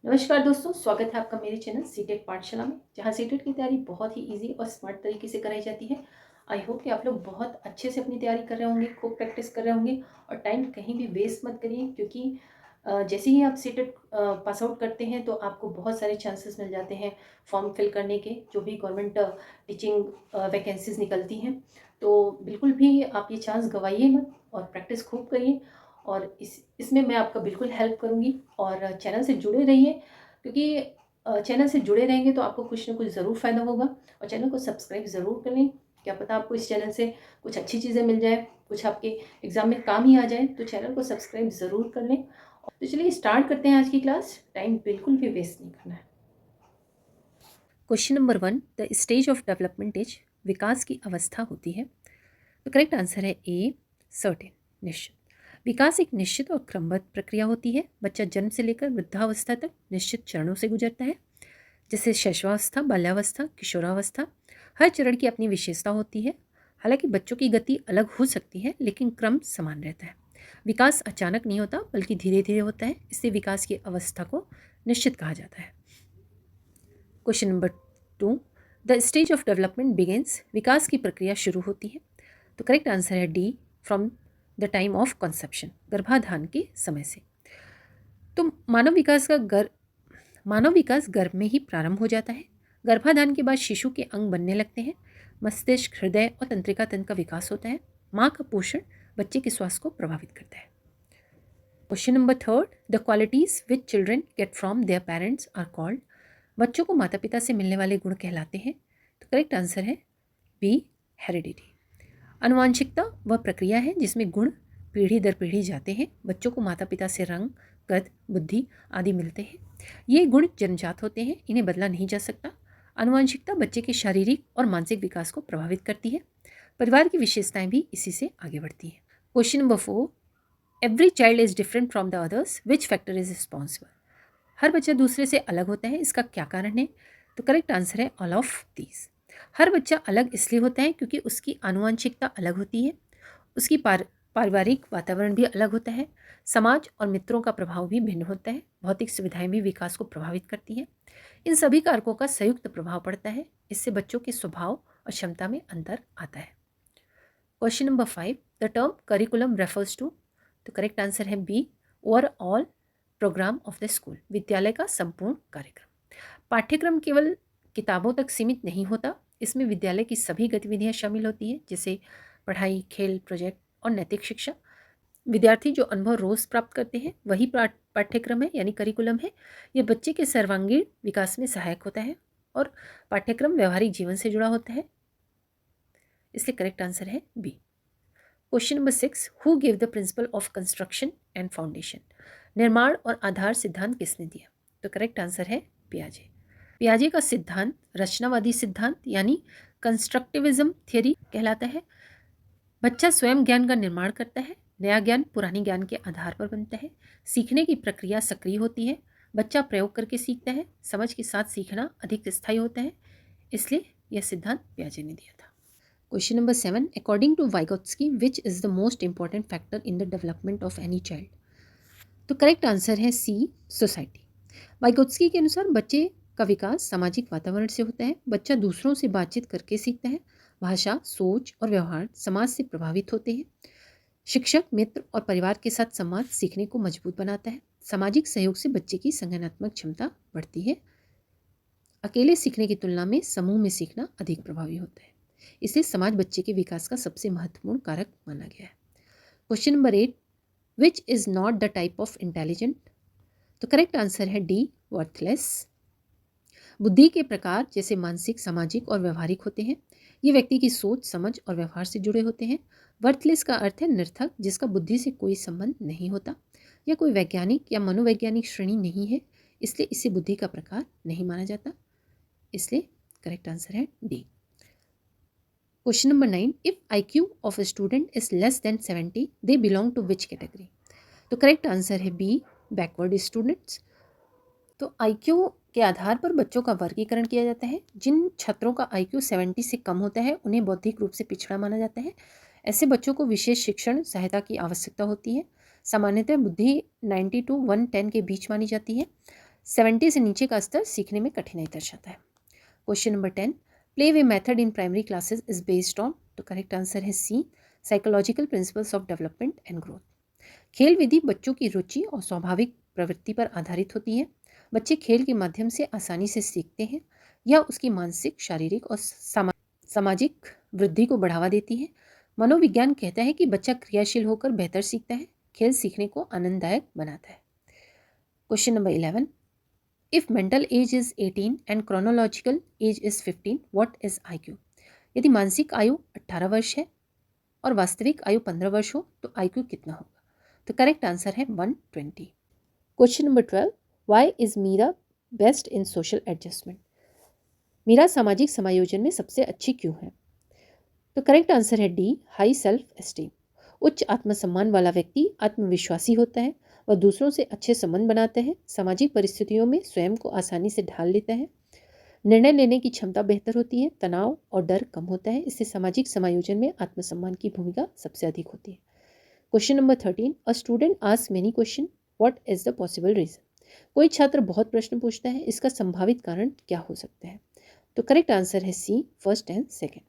नमस्कार दोस्तों, स्वागत है आपका मेरे चैनल सीटेट पाठशाला में, जहां सीटेट की तैयारी बहुत ही इजी और स्मार्ट तरीके से कराई जाती है। आई होप कि आप लोग बहुत अच्छे से अपनी तैयारी कर रहे होंगे, खूब प्रैक्टिस कर रहे होंगे और टाइम कहीं भी वेस्ट मत करिए, क्योंकि जैसे ही आप सीटेट पास आउट करते हैं तो आपको बहुत सारे चांसेस मिल जाते हैं फॉर्म फिल करने के, जो भी गवर्नमेंट टीचिंग वैकेंसीज निकलती हैं। तो बिल्कुल भी आप ये चांस गंवाइए मत और प्रैक्टिस खूब करिए। और इसमें मैं आपका बिल्कुल हेल्प करूँगी और चैनल से जुड़े रहिए, क्योंकि चैनल से जुड़े रहेंगे तो आपको कुछ ना कुछ ज़रूर फ़ायदा होगा। और चैनल को सब्सक्राइब ज़रूर कर लें, क्या पता आपको इस चैनल से कुछ अच्छी चीज़ें मिल जाए, कुछ आपके एग्ज़ाम में काम ही आ जाए। तो चैनल को सब्सक्राइब ज़रूर कर लें। तो चलिए स्टार्ट करते हैं आज की क्लास। टाइम बिल्कुल भी वेस्ट नहीं करना है। Question number 1, the stage of development is, विकास की अवस्था होती है। तो करेक्ट आंसर है ए, सर्टेन, निश्चित। विकास एक निश्चित और क्रमबद्ध प्रक्रिया होती है। बच्चा जन्म से लेकर वृद्धावस्था तक निश्चित चरणों से गुजरता है, जैसे शैशवावस्था, बाल्यावस्था, किशोरावस्था। हर चरण की अपनी विशेषता होती है। हालांकि बच्चों की गति अलग हो सकती है, लेकिन क्रम समान रहता है। विकास अचानक नहीं होता, बल्कि धीरे धीरे होता है। इससे विकास की अवस्था को निश्चित कहा जाता है। Question number 2, the stage of development begins, विकास की प्रक्रिया शुरू होती है। तो करेक्ट आंसर है D, from the time of conception, गर्भाधान के समय से। तो मानव विकास गर्भ में ही प्रारंभ हो जाता है। गर्भाधान के बाद शिशु के अंग बनने लगते हैं। मस्तिष्क, हृदय और तंत्रिका तंत्र का विकास होता है। माँ का पोषण बच्चे के स्वास्थ्य को प्रभावित करता है। Question number 3, the qualities which children get from their parents are called, बच्चों को माता पिता से मिलने वाले गुण कहलाते हैं। तो करेक्ट आंसर है बी, हेरिडिटी। आनुवांशिकता वह प्रक्रिया है जिसमें गुण पीढ़ी दर पीढ़ी जाते हैं। बच्चों को माता पिता से रंग, कद, बुद्धि आदि मिलते हैं। ये गुण जन्मजात होते हैं, इन्हें बदला नहीं जा सकता। आनुवांशिकता बच्चे के शारीरिक और मानसिक विकास को प्रभावित करती है। परिवार की विशेषताएं भी इसी से आगे बढ़ती हैं। Question number 4, every child is different from the others, which factor is responsible, हर बच्चा दूसरे से अलग होता है, इसका क्या कारण है। तो करेक्ट आंसर है ऑल ऑफ दीज। हर बच्चा अलग इसलिए होता है क्योंकि उसकी आनुवंशिकता अलग होती है। उसकी पारिवारिक वातावरण भी अलग होता है। समाज और मित्रों का प्रभाव भी भिन्न होता है। भौतिक सुविधाएं भी विकास को प्रभावित करती हैं। इन सभी कारकों का संयुक्त प्रभाव पड़ता है। इससे बच्चों के स्वभाव और क्षमता में अंतर आता है। Question number 5, the term curriculum refers to, तो करेक्ट आंसर है B, overall programme of the school, विद्यालय का संपूर्ण कार्यक्रम। पाठ्यक्रम केवल किताबों तक सीमित नहीं होता, इसमें विद्यालय की सभी गतिविधियां शामिल होती हैं, जैसे पढ़ाई, खेल, प्रोजेक्ट और नैतिक शिक्षा। विद्यार्थी जो अनुभव रोज प्राप्त करते हैं वही पाठ्यक्रम है, यानी करिकुलम है। यह बच्चे के सर्वांगीण विकास में सहायक होता है और पाठ्यक्रम व्यवहारिक जीवन से जुड़ा होता है, इसलिए करेक्ट आंसर है B. Question number 6, who give the principle of construction and foundation, निर्माण और आधार सिद्धांत किसने दिया। तो करेक्ट आंसर है पियाजे। पियाजे का सिद्धांत रचनावादी सिद्धांत यानी कंस्ट्रक्टिविज्म थियरी कहलाता है। बच्चा स्वयं ज्ञान का निर्माण करता है। नया ज्ञान पुरानी ज्ञान के आधार पर बनता है। सीखने की प्रक्रिया सक्रिय होती है। बच्चा प्रयोग करके सीखता है। समझ के साथ सीखना अधिक स्थायी होता है, इसलिए यह सिद्धांत पियाजे ने दिया था। Question number 7, according to Vygotsky which is the most important factor in the development of any child. तो करेक्ट आंसर है सी, सोसाइटी। वाइगोत्स्की के अनुसार बच्चे का विकास सामाजिक वातावरण से होता है। बच्चा दूसरों से बातचीत करके सीखता है। भाषा, सोच और व्यवहार समाज से प्रभावित होते हैं। शिक्षक, मित्र और परिवार के साथ संवाद सीखने को मजबूत बनाता है। सामाजिक सहयोग से बच्चे की संज्ञानात्मक क्षमता बढ़ती है। अकेले सीखने की तुलना में समूह में सीखना अधिक प्रभावी होता है, इसलिए समाज बच्चे के विकास का सबसे महत्वपूर्ण कारक माना गया है। Question number 8, which is not the type of intelligent. तो करेक्ट आंसर है डी, वर्थलेस। बुद्धि के प्रकार जैसे मानसिक, सामाजिक और व्यवहारिक होते हैं। ये व्यक्ति की सोच, समझ और व्यवहार से जुड़े होते हैं। वर्थलेस का अर्थ है निर्थक, जिसका बुद्धि से कोई संबंध नहीं होता। यह कोई वैज्ञानिक या मनोवैज्ञानिक श्रेणी नहीं है, इसलिए इसे बुद्धि का प्रकार नहीं माना जाता, इसलिए करेक्ट आंसर है D. Question number 9, if IQ of a student is less than 70, they belong to which category. तो करेक्ट आंसर है बी, बैकवर्ड स्टूडेंट्स। तो IQ के आधार पर बच्चों का वर्गीकरण किया जाता है। जिन छात्रों का IQ 70 से कम होता है उन्हें बौद्धिक रूप से पिछड़ा माना जाता है। ऐसे बच्चों को विशेष शिक्षण सहायता की आवश्यकता होती है। सामान्यतः बुद्धि 90 to 110 के बीच मानी जाती है। 70 से नीचे का स्तर सीखने में कठिनाई दर्शाता है। Question number 10, play way method in primary classes is based on, तो करेक्ट आंसर है C, psychological principles of development and growth. खेल विधि बच्चों की रुचि और स्वाभाविक प्रवृत्ति पर आधारित होती है। बच्चे खेल के माध्यम से आसानी से सीखते हैं या उसकी मानसिक, शारीरिक और सामाजिक वृद्धि को बढ़ावा देती है। मनोविज्ञान कहता है कि बच्चा क्रियाशील होकर बेहतर सीखता है। खेल सीखने को आनंददायक बनाता है। Question number 11, if mental as is 18 and chronological age is 15, what is IQ? यदि मानसिक आयु 18 वर्ष है और वास्तविक आयु 15 वर्ष हो तो IQ कितना होगा? तो करेक्ट आंसर है 120। Question number 12, why is Meera best in social adjustment? Meera सामाजिक समायोजन में सबसे अच्छी क्यों है? तो करेक्ट आंसर है डी, हाई सेल्फ एस्टीम। उच्च आत्मसम्मान वाला व्यक्ति आत्मविश्वासी होता है। वह दूसरों से अच्छे संबंध बनाता है, सामाजिक परिस्थितियों में स्वयं को आसानी से ढाल लेता है, निर्णय लेने की क्षमता बेहतर होती है, तनाव और डर कम होता है। इससे सामाजिक समायोजन में आत्मसम्मान की भूमिका सबसे अधिक होती है। Question number 13, a student asks many question, what is the possible reason? कोई छात्र बहुत प्रश्न पूछता है, इसका संभावित कारण क्या हो सकता है? तो करेक्ट आंसर है सी, फर्स्ट एंड सेकेंड।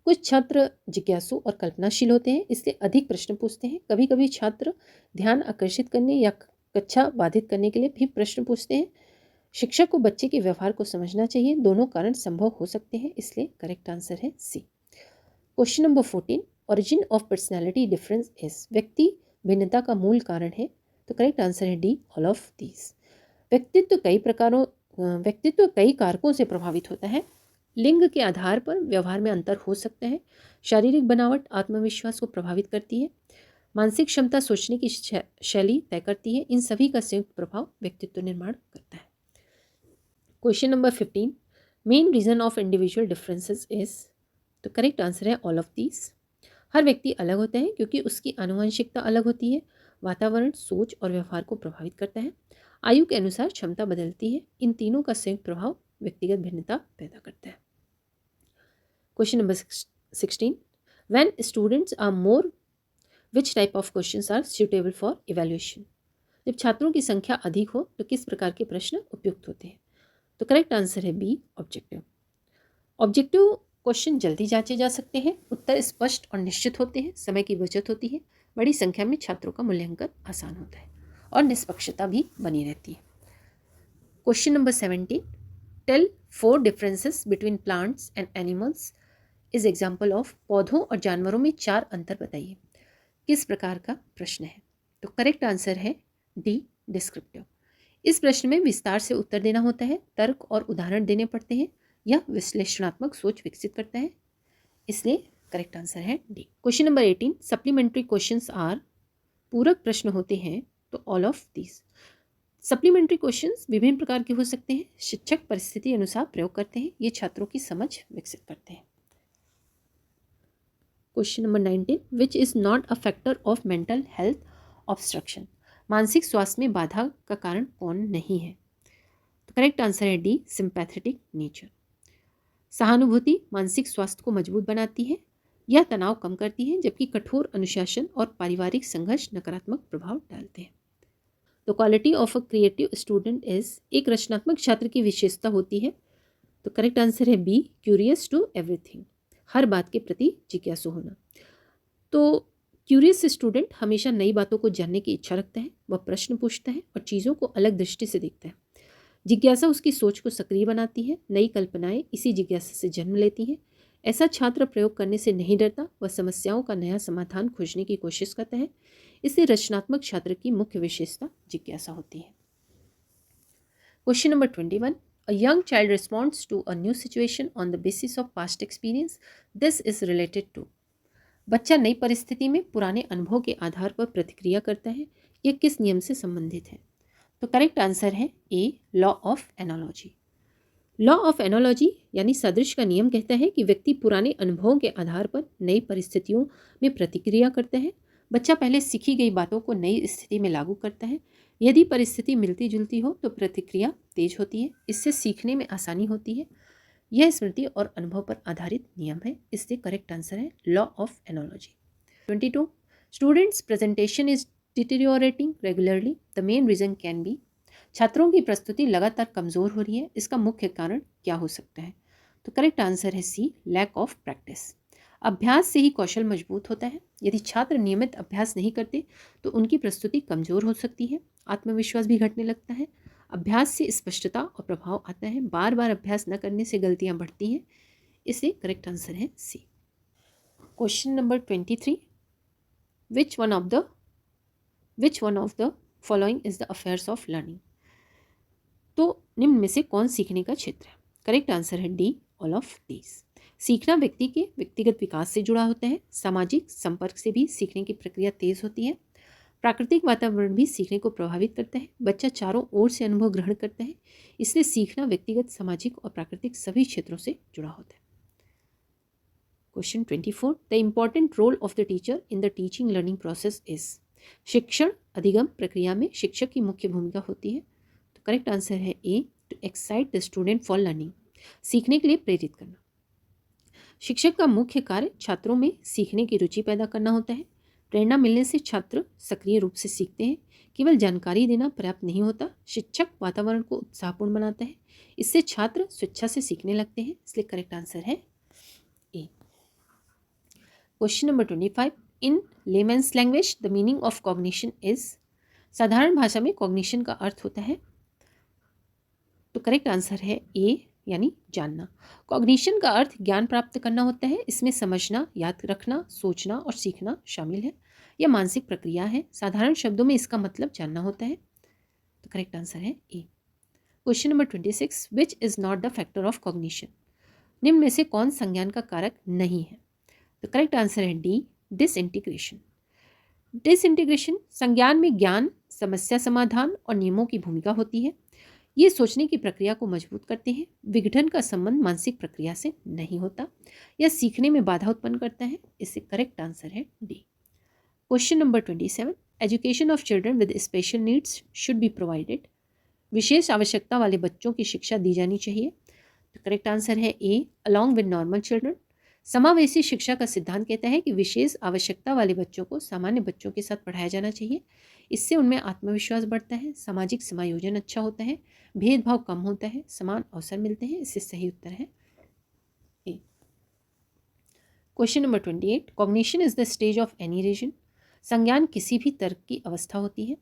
कुछ छात्र जिज्ञासु और कल्पनाशील होते हैं, इसलिए अधिक प्रश्न पूछते हैं। कभी कभी छात्र ध्यान आकर्षित करने या कक्षा बाधित करने के लिए भी प्रश्न पूछते हैं। शिक्षक को बच्चे के व्यवहार को समझना चाहिए। दोनों कारण संभव हो सकते हैं, इसलिए करेक्ट आंसर है C. Question number 14, origin of personality difference is? व्यक्ति भिन्नता का मूल कारण है। तो करेक्ट आंसर है डी, ऑल ऑफ दीज। व्यक्तित्व कई कारकों से प्रभावित होता है। लिंग के आधार पर व्यवहार में अंतर हो सकता है। शारीरिक बनावट आत्मविश्वास को प्रभावित करती है। मानसिक क्षमता सोचने की शैली तय करती है। इन सभी का संयुक्त प्रभाव व्यक्तित्व निर्माण करता है। Question number 15, main reason of individual differences is? तो करेक्ट आंसर है ऑल ऑफ दीज। हर व्यक्ति अलग होता है क्योंकि उसकी आनुवंशिकता अलग होती है। वातावरण सोच और व्यवहार को प्रभावित करता है। आयु के अनुसार क्षमता बदलती है। इन तीनों का संयुक्त प्रभाव व्यक्तिगत भिन्नता पैदा करता है। Question number 16, when students are more, which type of questions are suitable for evaluation? जब छात्रों की संख्या अधिक हो तो किस प्रकार के प्रश्न उपयुक्त होते हैं? तो करेक्ट आंसर है बी, ऑब्जेक्टिव। ऑब्जेक्टिव क्वेश्चन जल्दी जांचे जा सकते हैं, उत्तर स्पष्ट और निश्चित होते हैं, समय की बचत होती है, बड़ी संख्या में छात्रों का मूल्यांकन आसान होता है और निष्पक्षता भी बनी रहती है। Question number 17, tell 4 differences between plants and animals is example of? पौधों और जानवरों में 4 अंतर बताइए। किस प्रकार का प्रश्न है? तो करेक्ट आंसर है डी, डिस्क्रिप्टिव। इस प्रश्न में विस्तार से उत्तर देना होता है, तर्क और उदाहरण देने पड़ते हैं। यह विश्लेषणात्मक सोच विकसित करता है, इसलिए करेक्ट आंसर है D. Question number 18, supplementary questions are? पूरक प्रश्न होते हैं, तो all of these. Supplementary questions विभिन्न प्रकार के हो सकते हैं। शिक्षक परिस्थिति अनुसार प्रयोग करते हैं। ये छात्रों की समझ विकसित करते हैं। Question number 19, which is not a factor of mental health obstruction? मानसिक स्वास्थ्य में बाधा का कारण कौन नहीं है? तो करेक्ट आंसर है डी, सिंपैथेटिक नेचर। सहानुभूति मानसिक स्वास्थ्य को मजबूत बनाती है। यह तनाव कम करती है, जबकि कठोर अनुशासन और पारिवारिक संघर्ष नकारात्मक प्रभाव डालते हैं। तो quality of a creative student is? एक रचनात्मक छात्र की विशेषता होती है। तो करेक्ट आंसर है बी, क्यूरियस टू एवरीथिंग, हर बात के प्रति जिज्ञासु होना। तो क्यूरियस स्टूडेंट हमेशा नई बातों को जानने की इच्छा रखता है। वह प्रश्न पूछता है और चीज़ों को अलग दृष्टि से देखता है। जिज्ञासा उसकी सोच को सक्रिय बनाती है। नई कल्पनाएं इसी जिज्ञासा से जन्म लेती हैं। ऐसा छात्र प्रयोग करने से नहीं डरता, वह समस्याओं का नया समाधान खोजने की कोशिश करता है। इससे रचनात्मक छात्र की मुख्य विशेषता जिज्ञासा होती है। Question number 21, a young child responds to a new situation on the basis of past experience. This is related to? बच्चा नई परिस्थिति में पुराने अनुभव के आधार पर प्रतिक्रिया करता है। यह किस नियम से संबंधित है? तो करेक्ट आंसर है A, law of analogy. Law of analogy यानी सदृश का नियम कहता है कि व्यक्ति पुराने अनुभवों के आधार पर नई परिस्थितियों में प्रतिक्रिया करता है। बच्चा पहले सीखी गई बातों को नई स्थिति में लागू करता है। यदि परिस्थिति मिलती जुलती हो तो प्रतिक्रिया तेज होती है। इससे सीखने में आसानी होती है। यह स्मृति और अनुभव पर आधारित नियम है, इससे करेक्ट आंसर है law of analogy. 22, students presentation is deteriorating regularly, the main reason can be? छात्रों की प्रस्तुति लगातार कमज़ोर हो रही है, इसका मुख्य कारण क्या हो सकता है? तो करेक्ट आंसर है सी, लैक ऑफ प्रैक्टिस। अभ्यास से ही कौशल मजबूत होता है। यदि छात्र नियमित अभ्यास नहीं करते तो उनकी प्रस्तुति कमज़ोर हो सकती है, आत्मविश्वास भी घटने लगता है। अभ्यास से स्पष्टता और प्रभाव आता है। बार बार अभ्यास न करने से गलतियां बढ़ती हैं, इसलिए करेक्ट आंसर है C. Question number 23, which one of the following is the affairs of learning. तो निम्न में से कौन सीखने का क्षेत्र है? करेक्ट आंसर है डी, ऑल ऑफ दीज। सीखना व्यक्ति के व्यक्तिगत विकास से जुड़ा होता है। सामाजिक संपर्क से भी सीखने की प्रक्रिया तेज होती है। प्राकृतिक वातावरण भी सीखने को प्रभावित करता है। बच्चा चारों ओर से अनुभव ग्रहण करता है, इसलिए सीखना व्यक्तिगत, सामाजिक और प्राकृतिक सभी क्षेत्रों से जुड़ा होता है। Question 24, the important role of the teacher in the teaching learning process is. शिक्षण अधिगम प्रक्रिया में शिक्षक की मुख्य भूमिका होती है। तो करेक्ट आंसर है A, to excite the student for learning, सीखने के लिए प्रेरित करना। शिक्षक का मुख्य कार्य छात्रों में सीखने की रुचि पैदा करना होता है। प्रेरणा मिलने से छात्र सक्रिय रूप से सीखते हैं। केवल जानकारी देना पर्याप्त नहीं होता। शिक्षक वातावरण को उत्साहपूर्ण बनाता है, इससे छात्र स्वेच्छा से सीखने लगते हैं, इसलिए करेक्ट आंसर है A. Question number 25, in layman's language the meaning of cognition is. साधारण भाषा में कॉग्निशन का अर्थ होता है। तो करेक्ट आंसर है ए, यानी जानना। कॉग्निशन का अर्थ ज्ञान प्राप्त करना होता है। इसमें समझना, याद रखना, सोचना और सीखना शामिल है। यह मानसिक प्रक्रिया है। साधारण शब्दों में इसका मतलब जानना होता है। तो करेक्ट आंसर है A. Question number 26, which is not the factor of cognition. निम्न में से कौन संज्ञान का कारक नहीं है? तो करेक्ट आंसर है डी, डिसइंटीग्रेशन। डिसइंटीग्रेशन संज्ञान में ज्ञान, समस्या समाधान और नियमों की भूमिका होती है। ये सोचने की प्रक्रिया को मजबूत करते हैं। विघटन का संबंध मानसिक प्रक्रिया से नहीं होता। यह सीखने में बाधा उत्पन्न करता है, इससे करेक्ट आंसर है D. Question number 27, education of children with special needs should be provided. विशेष आवश्यकता वाले बच्चों की शिक्षा दी जानी चाहिए। तो करेक्ट आंसर है ए, अलॉन्ग विद नॉर्मल चिल्ड्रन। समावेशी शिक्षा का सिद्धांत कहता है कि विशेष आवश्यकता वाले बच्चों को सामान्य बच्चों के साथ पढ़ाया जाना चाहिए। इससे उनमें आत्मविश्वास बढ़ता है, सामाजिक समायोजन अच्छा होता है, भेदभाव कम होता है, समान अवसर मिलते हैं। इससे सही उत्तर है A. Question number 28, cognition is the stage of any reason. संज्ञान किसी भी तर्क की अवस्था होती है।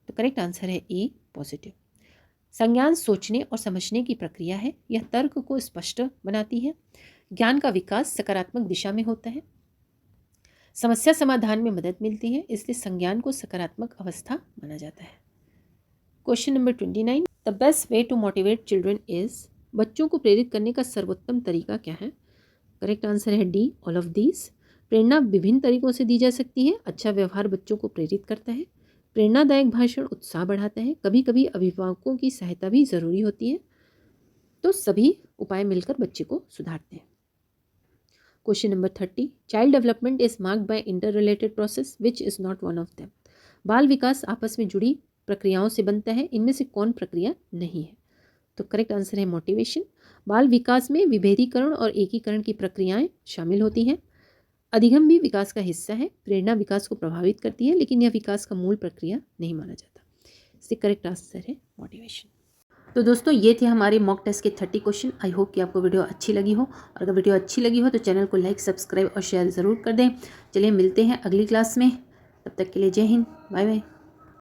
तो करेक्ट आंसर है ए, पॉजिटिव। संज्ञान सोचने और समझने की प्रक्रिया है। यह तर्क को स्पष्ट बनाती है। ज्ञान का विकास सकारात्मक दिशा में होता है। समस्या समाधान में मदद मिलती है, इसलिए संज्ञान को सकारात्मक अवस्था माना जाता है। Question number 29, the best way to motivate children is. बच्चों को प्रेरित करने का सर्वोत्तम तरीका क्या है? करेक्ट आंसर है डी, ऑल ऑफ दीज। प्रेरणा विभिन्न तरीकों से दी जा सकती है। अच्छा व्यवहार बच्चों को प्रेरित करता है। प्रेरणादायक भाषण उत्साह बढ़ाता है। कभी कभी अभिभावकों की सहायता भी ज़रूरी होती है। तो सभी उपाय मिलकर बच्चे को सुधारते हैं। Question number 30, child development is marked by inter related process which is not one of them. बाल विकास आपस में जुड़ी प्रक्रियाओं से बनता है, इनमें से कौन प्रक्रिया नहीं है? तो करेक्ट आंसर है मोटिवेशन। बाल विकास में विभेदीकरण और एकीकरण की प्रक्रियाएं शामिल होती हैं। अधिगम भी विकास का हिस्सा है। प्रेरणा विकास को प्रभावित करती है, लेकिन यह विकास का मूल प्रक्रिया नहीं माना जाता। इससे करेक्ट आंसर है मोटिवेशन। तो दोस्तों, ये थे हमारे मॉक टेस्ट के 30 क्वेश्चन। आई होप कि आपको वीडियो अच्छी लगी हो, और अगर वीडियो अच्छी लगी हो तो चैनल को लाइक, सब्सक्राइब और शेयर ज़रूर कर दें। चलिए मिलते हैं अगली क्लास में, तब तक के लिए जय हिंद, बाय बाय।